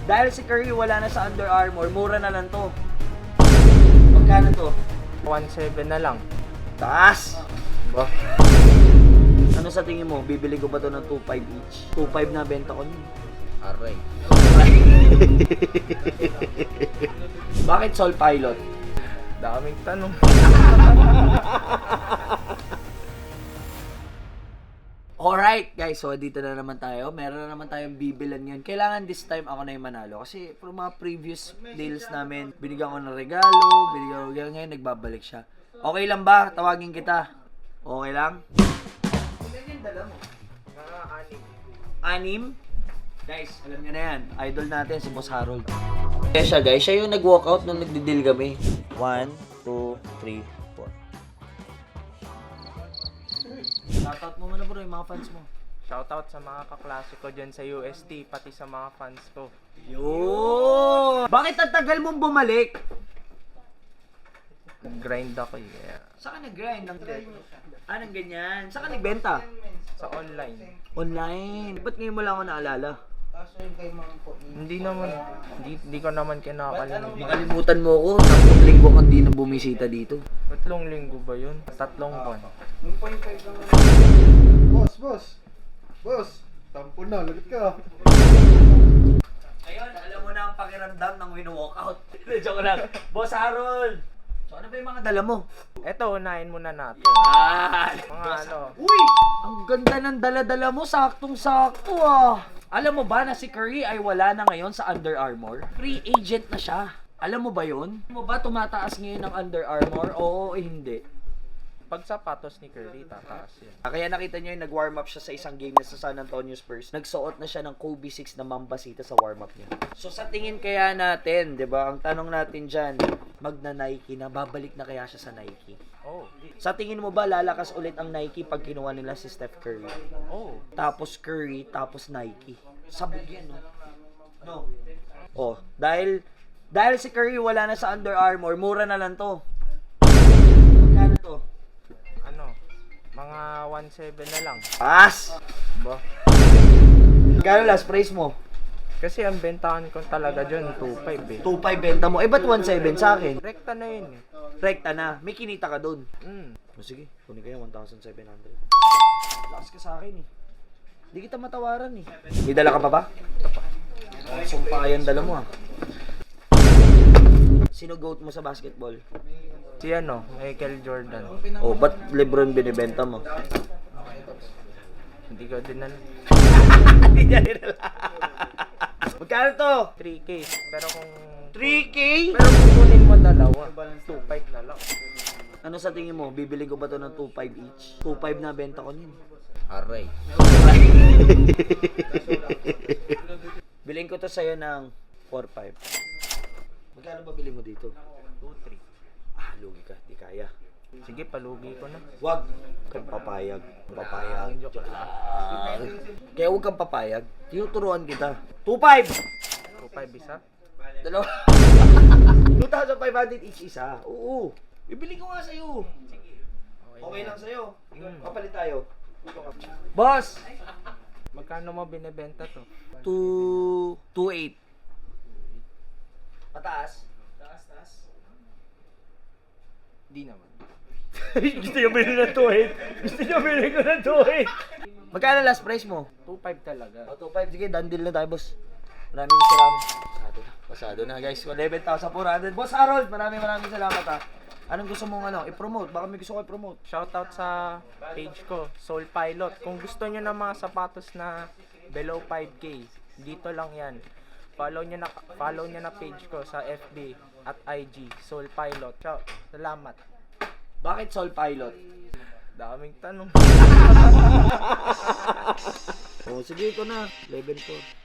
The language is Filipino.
Dahil si Curry wala na sa Under Armour, mura na lang to. Magkano to? 1.7 na lang. Taas! Ba? Ano sa tingin mo? Bibili ko ba to ng 2.5 each? 2.5 na benta ko nun. Aray. Bakit Soul Pilot? Daming tanong. Alright guys, so dito na naman tayo. Meron na naman tayong bibilan ngayon. Kailangan this time ako na yung manalo. Kasi from mga previous deals namin, binigyan ko ng regalo, binigyan ko ngayon, nagbabalik siya. Okay lang ba? Tawagin kita. Okay lang? Ilan yung dala mo? Mga anim. Anim? Guys, alam nyo na yan. Idol natin si Boss Harold. Kaya siya guys, siya yung nag-walkout nung nagdi-deal kami. 1, 2, 3, 4. Shoutout mo muna bro yung mga fans mo. Shoutout sa mga kaklase ko dyan sa UST, pati sa mga fans ko. Yo! Bakit ang tagal mong bumalik? Grind ako yeah. Saan ka nag-grind? Anong ganyan? Saan ka nagbenta? Sa online. Online. Ba't ngayon mo lang ako naalala? Hindi ko naman kinakalimutan. Nakalimutan mo ako. 3 linggo kang di na bumisita dito. 3 linggo ba yun? 3 buwan. Boss, tampo na, lagot ka. Ayun, alam mo na ang pakiramdam ng wino-walkout. Joke lang. Boss Harold! So ano ba yung mga dala mo? Eto, unahin muna natin. Mga ano. Uy! Ang ganda ng dala-dala mo. Saktong-sakto ah. Alam mo ba na si Curry ay wala na ngayon sa Under Armour? Free agent na siya. Alam mo ba yun? Alam mo ba tumataas ngayon ng Under Armour? Oo, hindi. Pag sapatos ni Curry, tataas yan. Kaya nakita niyo yung nag-warm up siya sa isang game na sa San Antonio Spurs. Nagsuot na siya ng Kobe 6 na Mambasita sa warm up niya. So sa tingin kaya natin, 'di ba? Ang tanong natin diyan, magna-Nike na, babalik na kaya siya sa Nike? Oh. Sa tingin mo ba lalakas ulit ang Nike pag kinuha nila si Steph Curry? Oh. Tapos Curry, tapos Nike. Sabog yan, no? No. Oh, dahil si Curry wala na sa Under Armour, mura na lang to. Magkano to? Ano? Mga 1.7 na lang. Pass! Ba? Magkano last price mo? Kasi ang bentahan ko talaga dyan, 2.5 eh. 2.5 benta mo. Eh, ba't 1.7 sa akin? Rekta na yun eh. Rekta na. May kinita ka dun. O sige, kunin kayo 1,700. Lakas ka sa akin eh. Hindi kita matawaran eh. May dala ka pa ba? Sumpayan dala mo ah. Sino goat mo sa basketball? Si ano, Michael Jordan. O, ba't Lebron binibenta mo? Hindi ko din alam. Hindi niya rin alam. Magkano to? 3K. Pero kung... 3K? Pero kung kunin mo dalawa, 2.5 na lang. Ano sa tingin mo? Bibili ko ba to ng 2.5 each? 2.5 na benta ko nun. Aray. Bilhin ko to sa'yo ng 4.5. Magkano ba bili mo dito? 2.3. Ah, lugi ka. Di kaya. Sige, palugi ko na. Wag kang papayag. Papayag. Joke lang. Kaya huwag kang papayag. Tinuturuan kita. 2.5! 2.5 isa? Dalawa. 2,500 each isa. Oo. Ibili ko nga sa'yo. Okay lang sa'yo. Papalit tayo. Boss! Magkano mo binibenta to? 2.8. Mataas? Di naman. Gusto niya bilhin ng 2.8. Gusto niya bilhin ko ng 2.8. Magkano last price mo? 2.5 talaga. O, 2.5. Sige, done deal na tayo, boss. Maraming salamat. Pasado na, guys. 11,400. Boss Harold, maraming salamat, ha. Anong gusto mong i-promote? Baka may gusto ko i-promote. Shoutout sa page ko, Soul Pilot. Kung gusto nyo ng mga sapatos na below 5K, dito lang yan. Follow nyo na page ko sa FB at IG, Soul Pilot. Ciao. Salamat. Bakit Soul Pilot? Daming tanong. O, sige, ito na. 11,400.